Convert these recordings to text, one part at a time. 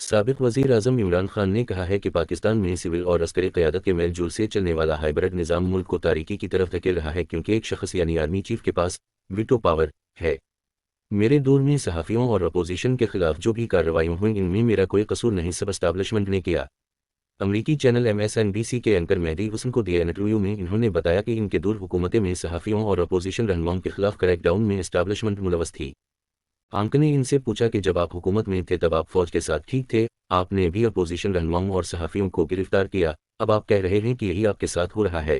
سابق وزیر اعظم عمران خان نے کہا ہے کہ پاکستان میں سول اور عسکری قیادت کے میل جول سے چلنے والا ہائبرڈ نظام ملک کو تاریکی کی طرف دھکیل رہا ہے کیونکہ ایک شخص یعنی آرمی چیف کے پاس ویٹو پاور ہے۔ میرے دور میں صحافیوں اور اپوزیشن کے خلاف جو بھی کارروائیاں ہوئیں ان میں میرا کوئی قصور نہیں، سب اسٹیبلشمنٹ نے کیا۔ امریکی چینل MSNBC کے اینکر مہدی حسن کو دیے انٹرویو میں انہوں نے بتایا کہ ان کے دور حکومتیں میں صحافیوں اور اپوزیشن رہنماؤں کے خلاف کریک ڈاؤن میں اسٹیبلشمنٹ ملوث تھی۔ آنکھ نے ان سے پوچھا کہ جب آپ حکومت میں تھے تب آپ فوج کے ساتھ ٹھیک تھے، آپ نے بھی اپوزیشن رہنماؤں اور صحافیوں کو گرفتار کیا، اب آپ کہہ رہے ہیں کہ یہی آپ کے ساتھ ہو رہا ہے۔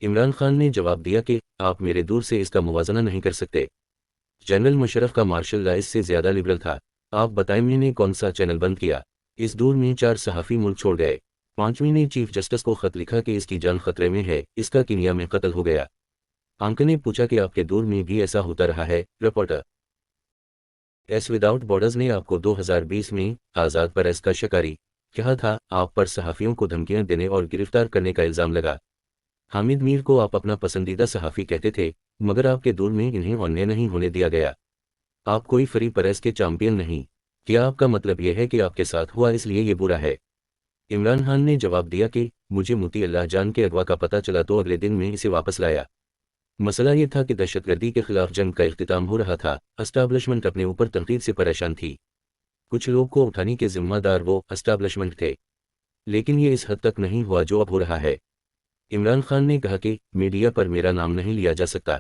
عمران خان نے جواب دیا کہ آپ میرے دور سے اس کا موازنہ نہیں کر سکتے۔ جنرل مشرف کا مارشل لا اس سے زیادہ لبرل تھا۔ آپ بتائیں میں نے کون سا چینل بند کیا؟ اس دور میں 4 صحافی ملک چھوڑ گئے۔ 5ویں نے چیف جسٹس کو خط لکھا کہ اس کی جان خطرے میں ہے، اس کا کینیا میں قتل ہو گیا۔ آنکھ نے پوچھا کہ آپ کے دور میں بھی ایسا ہوتا رہا ہے؟ رپورٹر ایس وداؤٹ بارڈرز نے آپ کو 2020 میں آزاد پریس کا شکاری کہا تھا۔ آپ پر صحافیوں کو دھمکیاں دینے اور گرفتار کرنے کا الزام لگا۔ حامد میر کو آپ اپنا پسندیدہ صحافی کہتے تھے، مگر آپ کے دور میں انہیں آنیہ نہیں ہونے دیا گیا۔ آپ کوئی فری پریس کے چیمپئن نہیں۔ کیا آپ کا مطلب یہ ہے کہ آپ کے ساتھ ہوا اس لیے یہ برا ہے؟ عمران خان نے جواب دیا کہ مجھے موتی اللہ جان کے اغوا کا پتہ چلا تو اگلے دن میں اسے واپس لایا۔ مسئلہ یہ تھا کہ دہشت گردی کے خلاف جنگ کا اختتام ہو رہا تھا، اسٹیبلشمنٹ اپنے اوپر تنقید سے پریشان تھی۔ کچھ لوگ کو اٹھانے کے ذمہ دار وہ اسٹیبلشمنٹ تھے، لیکن یہ اس حد تک نہیں ہوا جو اب ہو رہا ہے۔ عمران خان نے کہا کہ میڈیا پر میرا نام نہیں لیا جا سکتا۔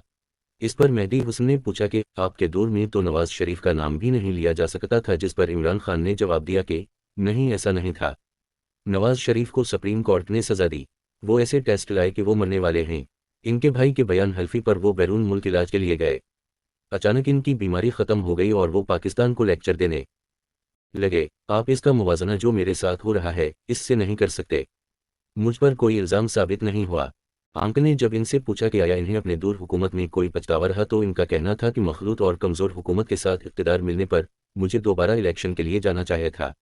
اس پر مہدی حسن نے پوچھا کہ آپ کے دور میں تو نواز شریف کا نام بھی نہیں لیا جا سکتا تھا، جس پر عمران خان نے جواب دیا کہ نہیں، ایسا نہیں تھا۔ نواز شریف کو سپریم کورٹ نے سزا دی، وہ ایسے ٹیسٹ لائے کہ وہ مرنے والے ہیں۔ ان کے بھائی کے بیان حلفی پر وہ بیرون ملک علاج کے لیے گئے۔ اچانک ان کی بیماری ختم ہو گئی اور وہ پاکستان کو لیکچر دینے لگے۔ آپ اس کا موازنہ جو میرے ساتھ ہو رہا ہے اس سے نہیں کر سکتے۔ مجھ پر کوئی الزام ثابت نہیں ہوا۔ آنکھ نے جب ان سے پوچھا کہ آیا انہیں اپنے دور حکومت میں کوئی پچھتاوا رہا تو ان کا کہنا تھا کہ مخلوط اور کمزور حکومت کے ساتھ اقتدار ملنے پر مجھے دوبارہ الیکشن کے لیے جانا چاہیے تھا۔